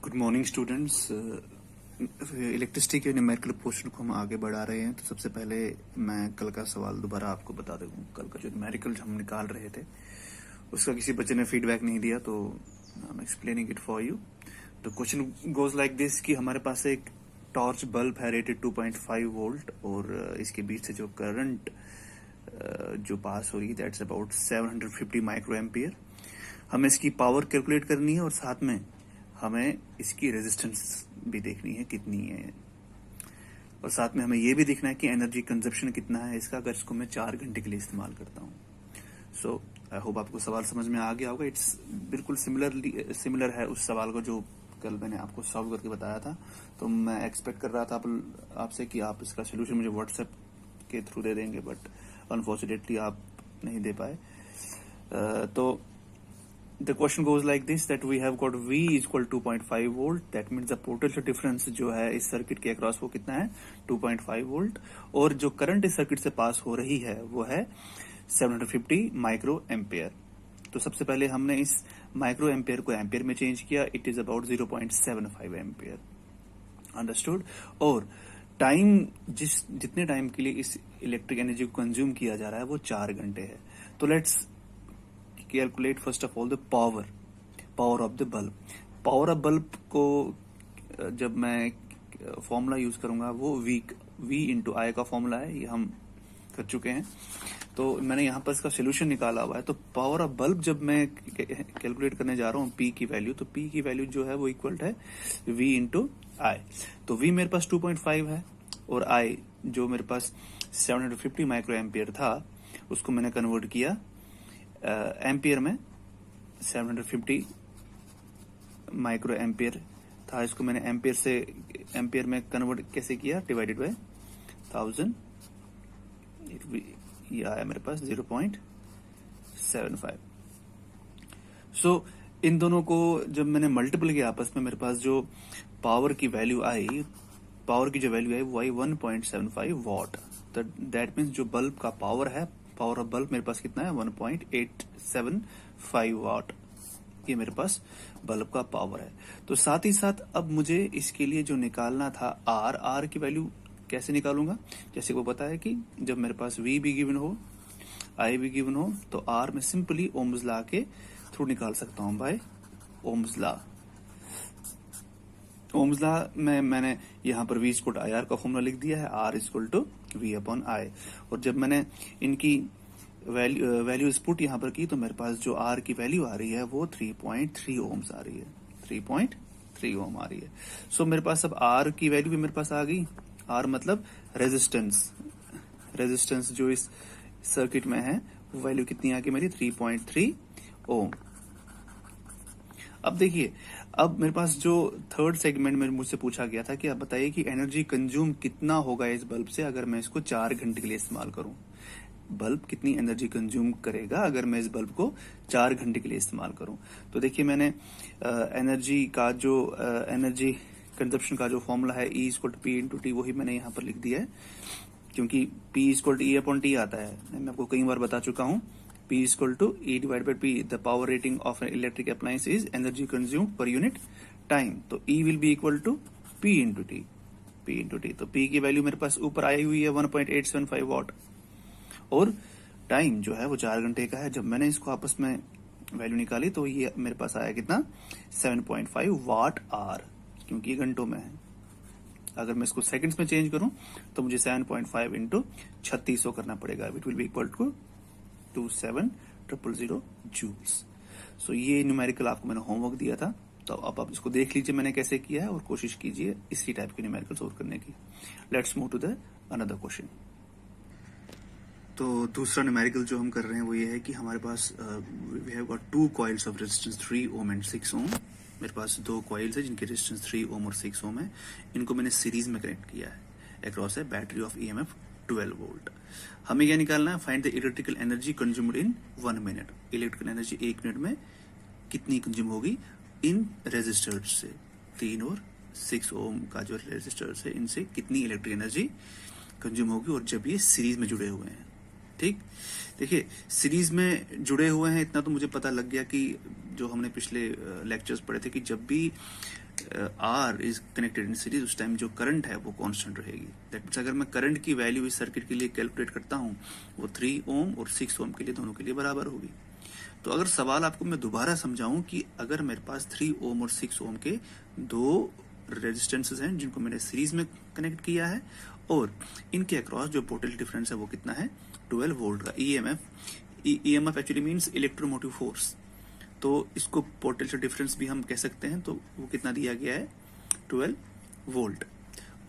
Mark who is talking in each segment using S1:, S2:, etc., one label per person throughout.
S1: Good morning students. Electricity के numerical portion को हम आगे बढ़ा रहे हैं। तो सबसे पहले मैं कल का सवाल दोबारा आपको बता दूं। कल का जो न्यूमेरिकल हम निकाल रहे थे उसका किसी बच्चे ने फीडबैक नहीं दिया, तो I am explaining it for you. तो क्वेश्चन गोज लाइक दिस कि हमारे पास एक टॉर्च बल्ब है रेटेड 2.5 वोल्ट और इसके बीच से जो करंट जो पास हो रही है दैट्स अबाउट 750 माइक्रो एम्पियर। हमें इसकी पावर कैलकुलेट करनी है और साथ में हमें इसकी रेजिस्टेंस भी देखनी है कितनी है, और साथ में हमें यह भी देखना है कि एनर्जी कंजप्शन कितना है इसका अगर इसको मैं 4 घंटे के लिए इस्तेमाल करता हूँ। सो आई होप आपको सवाल समझ में आ गया होगा। इट्स बिल्कुल सिमिलर है उस सवाल को जो कल मैंने आपको सॉल्व करके बताया था। तो मैं एक्सपेक्ट कर रहा था आपसे कि आप इसका सोल्यूशन मुझे व्हाट्सएप के थ्रू दे देंगे, बट अनफॉर्चुनेटली आप नहीं दे पाए। तो the question goes like this that we have got V is equal to 2.5 volt, that means the potential difference जो है इस सर्किट के अक्रॉस वो कितना है 2.5 वोल्ट, और जो करंट इस सर्किट से पास हो रही है वो है 750 माइक्रो एम्पियर। तो सबसे पहले हमने इस माइक्रो एम्पियर को एम्पियर में चेंज किया। It is about 0.75 ampere, understood. और टाइम जितने टाइम के लिए इस इलेक्ट्रिक एनर्जी को कंज्यूम किया जा रहा है वो 4 घंटे है। तो let's calculate first of all the power of the bulb. Power of bulb को जब मैं फॉर्मूला यूज करूंगा वो V इंटू आई का फॉर्मूला है, ये हम कर चुके हैं। तो मैंने यहाँ पर इसका सोल्यूशन निकाला हुआ है। तो पावर ऑफ बल्ब जब मैं कैलकुलेट करने जा रहा हूँ P की वैल्यू, तो P की वैल्यू जो है वो इक्वल है V इंटू आई। तो V मेरे पास 2.5 है और I जो मेरे पास 750 माइक्रो एम्पियर था उसको मैंने कन्वर्ट किया एम्पियर में। 750 माइक्रो एम्पियर था, इसको मैंने एम्पियर में कन्वर्ट कैसे किया, डिवाइडेड बाय 1000, ये आया मेरे पास 0.75। सो इन दोनों को जब मैंने मल्टीपल किया आपस में, मेरे पास जो पावर की वैल्यू आई वो आई 1.75 वॉट। तो दैट मीन्स जो बल्ब का पावर है, पावर ऑफ बल्ब मेरे पास कितना है 1.875 वाट, ये मेरे पास बल्ब का पावर है। तो साथ ही साथ अब मुझे इसके लिए जो निकालना था आर की वैल्यू कैसे निकालूंगा, जैसे वो पता है कि जब मेरे पास वी भी गिवन हो, आई भी गिवन हो, तो आर में सिंपली ओम्स लॉ के थ्रू निकाल सकता हूं by Ohm's law. Ohm's law में मैंने यहाँ पर V equal to I R का फॉर्मूला लिख दिया है, R equal to V upon I. और जब मैंने इनकी वैल्यूज पुट यहाँ पर की तो मेरे पास जो R की वैल्यू आ रही है वो 3.3 ओम्स आ रही है, 3.3 ओम आ रही है। सो मेरे पास अब R की वैल्यू भी मेरे पास आ गई। R मतलब रेजिस्टेंस जो इस सर्किट में है वो वैल्यू कितनी आ गई मेरी 3.3 ओम। अब देखिए, अब मेरे पास जो थर्ड सेगमेंट में मुझसे पूछा गया था कि आप बताइए कि एनर्जी कंज्यूम कितना होगा इस बल्ब से अगर मैं इसको 4 घंटे के लिए इस्तेमाल करूं। बल्ब कितनी एनर्जी कंज्यूम करेगा अगर मैं इस बल्ब को 4 घंटे के लिए इस्तेमाल करूं। तो देखिए, मैंने एनर्जी कंजप्शन का जो फॉर्मूला है E equal to P into T, वही मैंने यहाँ पर लिख दिया है, क्योंकि P equal to E upon T आता है। मैं आपको कई बार बता चुका हूँ, P equal to E divide by P, the power rating of an electric appliance is energy consume per unit time. तो E will be equal to P into T. तो P की वैल्यू मेरे पास ऊपर आई हुई है 1.875 वॉट, और time जो है वो 4 घंटे का है। जब मैंने इसको आपस में वैल्यू निकाली तो ये मेरे पास आया कितना 7.5 वाट आर, क्योंकि ये घंटों में है। अगर मैं इसको सेकंड्स में चेंज करूं तो मुझे 7.5 इंटू 3600 करना पड़ेगा, it will be equal to 27000 joules. So ये न्यूमेरिकल आपको मैंने होमवर्क दिया था, तो अब आप इसको देख लीजिए मैंने कैसे किया है और कोशिश कीजिए इसी टाइप के न्यूमेरिकल सोल्व करने की। Let's move to the another question. तो दूसरा न्यूमेरिकल जो हम कर रहे हैं वो ये है कि हमारे पास we have got 2 coils of resistance 3 ohm and 6 ohm. मेरे पास 2 कॉइल्स है जिनके रेजिस्टेंस 3 ओम और 6 ओम है। इनको मैंने सीरीज में कनेक्ट किया है। अक्रॉस है बैटरी ऑफ EMF 12 वोल्ट। हमें क्या निकालना है, find the electrical energy consumed in 1 minute. Electrical energy 1 minute में कितनी कंज्यूम होगी इन रेजिस्टर्स से, 3 और 6 ओम का जो रेजिस्टर्स है इनसे कितनी इलेक्ट्रिक एनर्जी कंज्यूम होगी, और जब ये सीरीज में जुड़े हुए हैं। ठीक, देखिए सीरीज में जुड़े हुए हैं इतना तो मुझे पता लग गया कि जो हमने पिछले लेक्चर्स पढ़े थे कि जब भी R is connected in series, उस टाइम जो करंट है वो कांस्टेंट रहेगी। दैट मीन्स अगर मैं करंट की वैल्यू इस सर्किट के लिए कैलकुलेट करता हूँ वो 3 ओम और 6 ओम के लिए दोनों के लिए बराबर होगी। तो अगर सवाल आपको मैं दोबारा समझाऊं कि अगर मेरे पास 3 ओम और 6 ओम के दो रेजिस्टेंसेस हैं जिनको मैंने सीरीज में कनेक्ट किया है और इनके अक्रॉस जो पोटेंशियल डिफरेंस है वो कितना है 12 वोल्ट का। EMF actually means electromotive force, तो इसको पोटेंशियल डिफरेंस भी हम कह सकते हैं। तो वो कितना दिया गया है 12 वोल्ट।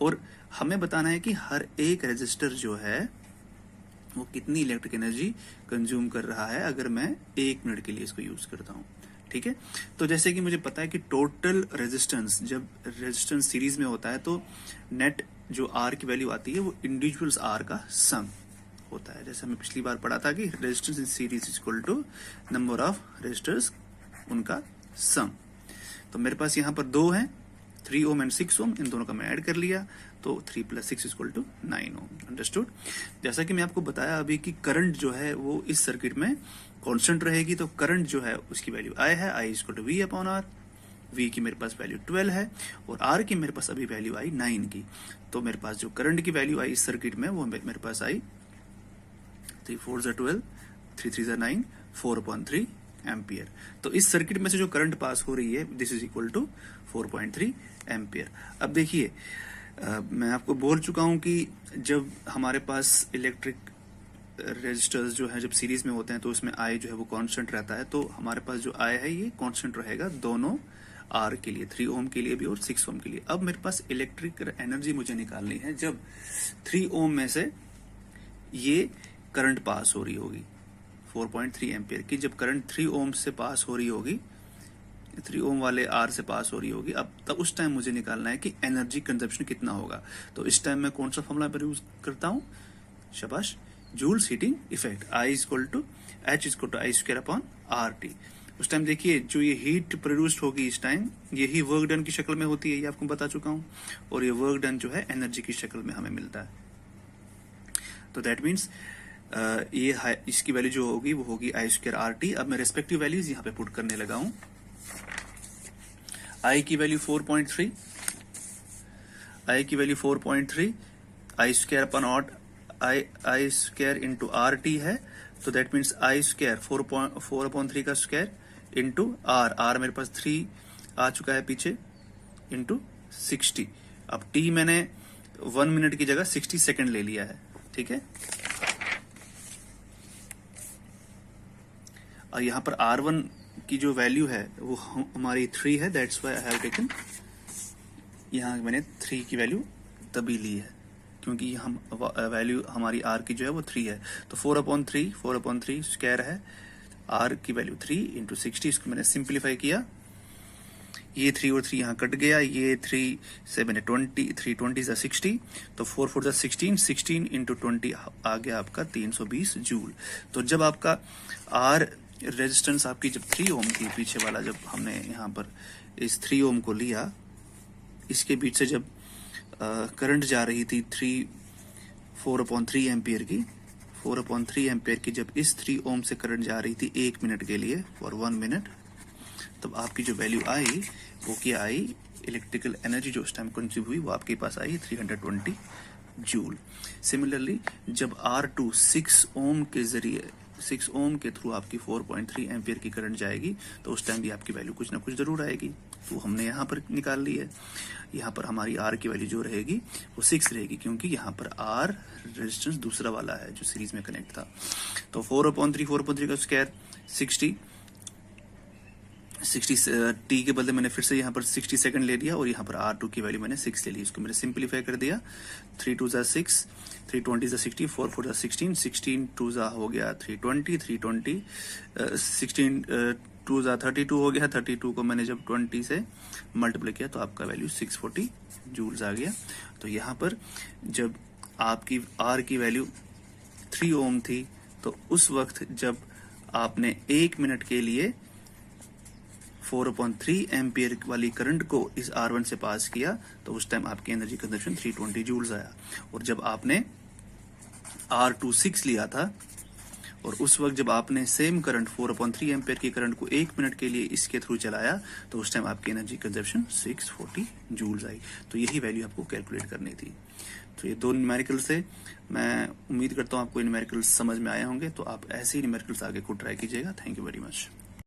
S1: और हमें बताना है कि हर एक रेजिस्टर जो है वो कितनी इलेक्ट्रिक एनर्जी कंज्यूम कर रहा है अगर मैं 1 मिनट के लिए इसको यूज करता हूं। ठीक है, तो जैसे कि मुझे पता है कि टोटल रेजिस्टेंस, जब रेजिस्टेंस सीरीज में होता है तो नेट जो आर की वैल्यू आती है वो इंडिविजुअल्स आर का सम होता है। जैसे हमें पिछली बार पढ़ा था कि resistance in series is equal to number of resistors उनका सम। तो मेरे पास यहाँ पर 2 हैं, 3 ओम एंड 6 ओम, इन दोनों का मैं ऐड कर लिया तो 3 + 6 = 9 ओम। अंडरस्टूड। जैसा कि मैं आपको बताया अभी कि करंट जो है वो इस सर्किट में कांस्टेंट रहेगी, तो करंट जो है उसकी वैल्यू I है, I = V/R। V की मेरे पास वैल्यू 12 है और R की मेरे पास अभी वैल्यू आई 9 की। तो मेरे पास जो करंट की वैल्यू आई इस सर्किट में वो मेरे पास आई 3 × 4 = 12, 3 × 3 = 9, 4/3 एम्पियर। तो इस सर्किट में से जो करंट पास हो रही है this is equal to 4.3 ampere. अब देखिए मैं आपको बोल चुका हूं कि जब हमारे पास इलेक्ट्रिक रेजिस्टर्स जो है जब सीरीज में होते हैं तो उसमें I जो है वो कांस्टेंट रहता है। तो हमारे पास जो I है ये कांस्टेंट रहेगा दोनों R के लिए, 3 ओम के लिए भी और 6 ओम के लिए। अब मेरे पास इलेक्ट्रिक एनर्जी मुझे निकालनी है जब 3 ओम में से ये करंट पास हो रही होगी 4.3 एम्पियर की। जब करंट 3 ओम से पास हो रही होगी, 3 ओम वाले आर से पास हो रही होगी, अब तब उस टाइम मुझे निकालना है कि एनर्जी कंजप्शन कितना होगा। तो इस टाइम मैं कौन सा फॉर्मूला पर यूज करता हूं, शाबाश, joules heating effect. H = I²/RT। उस टाइम देखिए जो ये हीट प्रोड्यूस्ड होगी इस टाइम यही वर्क डन की शक्ल में होती है, ये आपको बता चुका हूं, और ये वर्क डन जो है एनर्जी की शक्ल में हमें मिलता है। तो दैट मीन्स ये इसकी वैल्यू जो होगी वो होगी I²/RT। अब मैं रेस्पेक्टिव वैल्यूज यहाँ पे पुट करने लगा हूं। I की वैल्यू 4.3, I की वैल्यू 4.3, I² into RT है, तो दैट मीन्स I² 4/3 का स्क्वायर इंटू R मेरे पास 3 आ चुका है पीछे, इंटू 60। अब T मैंने 1 मिनट की जगह 60 सेकेंड ले लिया है। ठीक है, और यहाँ पर R1 की जो वैल्यू है वो हमारी 3 है, that's why I have taken, यहाँ मैंने 3 की वैल्यू तभी ली है क्योंकि हम वैल्यू हमारी R की जो है वो 3 है। तो 4/3 स्क्वायर है, R की वैल्यू 3 इंटू 60। इसको मैंने सिंप्लीफाई किया, ये 3 और 3 यहाँ कट गया, ये 3 से मैंने 3 20 = 60, तो 4 4 = 16, 16 इंटू 20 आ गया आपका 320 जूल। तो जब आपका R रेजिस्टेंस आपकी जब 3 ओम की पीछे वाला, जब हमने यहाँ पर इस 3 ओम को लिया, इसके बीच से जब करंट जा रही थी 4/3 एम्पियर की, 4/3 एम्पियर की जब इस 3 ओम से करंट जा रही थी 1 मिनट के लिए, फॉर 1 मिनट, तब आपकी जो वैल्यू आई वो क्या आई, इलेक्ट्रिकल एनर्जी जो उस टाइम कंज्यूम हुई वो आपके पास आई 320 जूल। सिमिलरली जब R2 6 ओम के जरिए 6 ओम के थ्रू आपकी 4.3 एम्पियर की करंट जाएगी तो उस टाइम भी आपकी वैल्यू कुछ ना कुछ जरूर आएगी। तो हमने यहाँ पर निकाल ली है, यहाँ पर हमारी R की वैल्यू जो रहेगी वो 6 रहेगी क्योंकि यहाँ पर R रेजिस्टेंस दूसरा वाला है जो सीरीज में कनेक्ट था। तो 4/3 का स्क्वायर 60 T के बदले मैंने फिर से यहाँ पर 60 सेकंड ले लिया और यहाँ पर R2 की वैल्यू मैंने 6 ले ली। इसको मैंने सिंप्लीफाई कर दिया, 3 2 = 6, 3 20 = 60, 4 4 = 16, 16 2 हो गया 320, 320 16 2 32 हो गया, 32 को मैंने जब 20 से मल्टीप्लाई किया तो आपका वैल्यू 640 जूल्स आ गया। तो यहाँ पर जब आपकी R की वैल्यू 3 ओम थी तो उस वक्त जब आपने 1 मिनट के लिए 4/3 एम्पियर वाली करंट को इस R1 से पास किया तो उस टाइम आपकी एनर्जी कंजप्शन 320 जूल्स आया। और जब आपने R2 6 लिया था और उस वक्त जब आपने सेम करंट 4/3 एम्पेयर की करंट को 1 मिनट के लिए इसके थ्रू चलाया तो उस टाइम आपकी एनर्जी कंजप्शन 640 जूल्स आई। तो यही वैल्यू आपको कैलकुलेट करनी थी। तो ये दो न्यूमेरिकल्स थे। मैं उम्मीद करता हूँ आपको न्यूमेरिकल्स समझ में आए होंगे, तो आप ऐसे ही न्यूमेरिकल्स आगे को ट्राई कीजिएगा। Thank you very much.